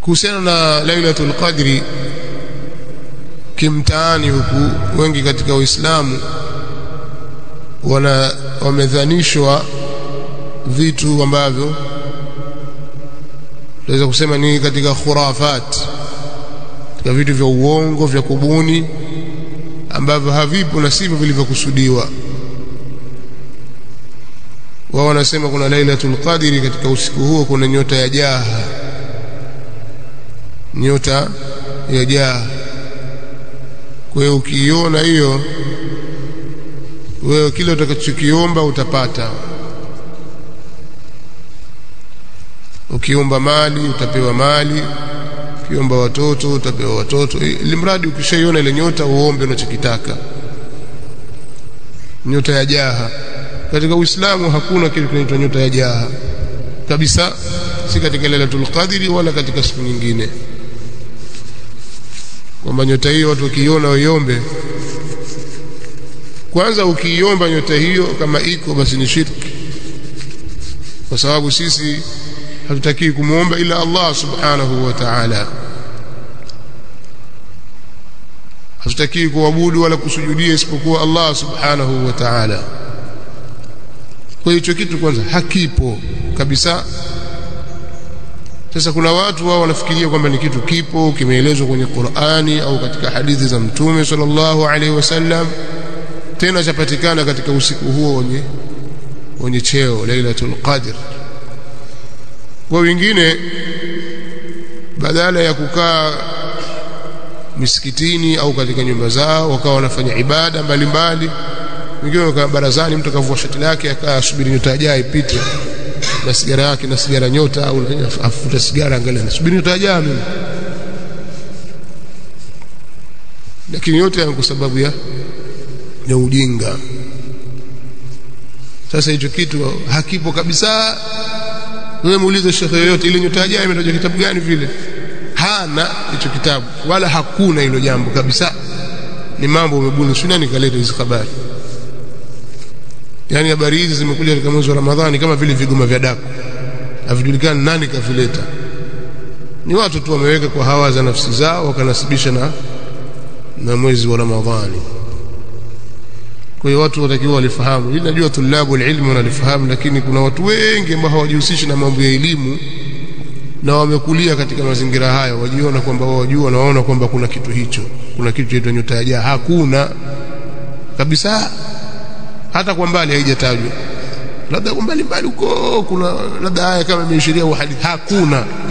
kuhusiana na Lailatul Qadri kimtaani huku wengi katika Uislamu wamedhanishwa vitu ambavyo tunaweza kusema ni katika khurafat, katika vitu vya uongo vya kubuni ambavyo havipo na sivyo vilivyokusudiwa. Wao wanasema kuna Lailatul Qadri, katika usiku huo kuna nyota ya jaha, nyota ya jaha. Kwa hiyo ukiiona hiyo, wewe kile utakachokiomba utapata. Ukiomba mali utapewa mali, ukiomba watoto utapewa watoto, ili mradi ukishaiona ile nyota uombe unachokitaka. Nyota ya jaha katika Uislamu hakuna kitu kinaitwa nyota ya jaha kabisa, si katika Lailatul Qadri wala katika siku nyingine, kwamba nyota hiyo watu wakiiona waiombe. Kwanza ukiiomba nyota hiyo kama iko, basi ni shirki, kwa sababu sisi hatutaki kumuomba ila Allah subhanahu wa ta'ala. Hatutaki kuabudu wala kusujudia isipokuwa Allah subhanahu wa ta'ala. Kwa hiyo kitu kwanza hakipo kabisa. Sasa kuna watu wao wanafikiria kwamba ni kitu kipo, kimeelezwa kwenye Qur'ani au katika hadithi za Mtume sallallahu alaihi wasallam, tena chapatikana katika usiku huo wenye cheo Lailatul Qadr. Kwa wengine badala ya kukaa misikitini au katika nyumba zao wakawa wanafanya ibada mbalimbali, wengine wakakaa barazani, mtu akavua shati lake akasubiri nyota ijayo ipite na sigara yake na sigara nyota, au afuta sigara, angalia nasubiri nyota ijayo mimi. Lakini yote ni kwa sababu ya ujinga. Sasa hicho kitu hakipo kabisa. Wewe muulize shekhe yoyote, ile nyota ijayo imetajwa kitabu gani vile? Hana hicho kitabu wala hakuna hilo jambo kabisa. Ni mambo umebuni, si nani kaleta hizo habari? Yani habari hizi zimekuja katika mwezi wa Ramadhani kama vile vigoma vya daku, havijulikani nani kavileta. Ni watu tu wameweka kwa hawa za nafsi zao, wakanasibisha na mwezi wa Ramadhani. Kwa hiyo watu watakiwa walifahamu hili. Najua tulabu ilmu wanalifahamu, lakini kuna watu wengi ambao hawajihusishi na mambo ya elimu na wamekulia katika mazingira hayo, wajiona kwamba wao wajua na waona kwamba kuna kitu hicho, kuna kitu cha nyota ya jaha. Hakuna kabisa, hata kwa mbali haijatajwa. Labda kwa mbali huko kuna labda haya kama imeashiria uhadithi, hakuna.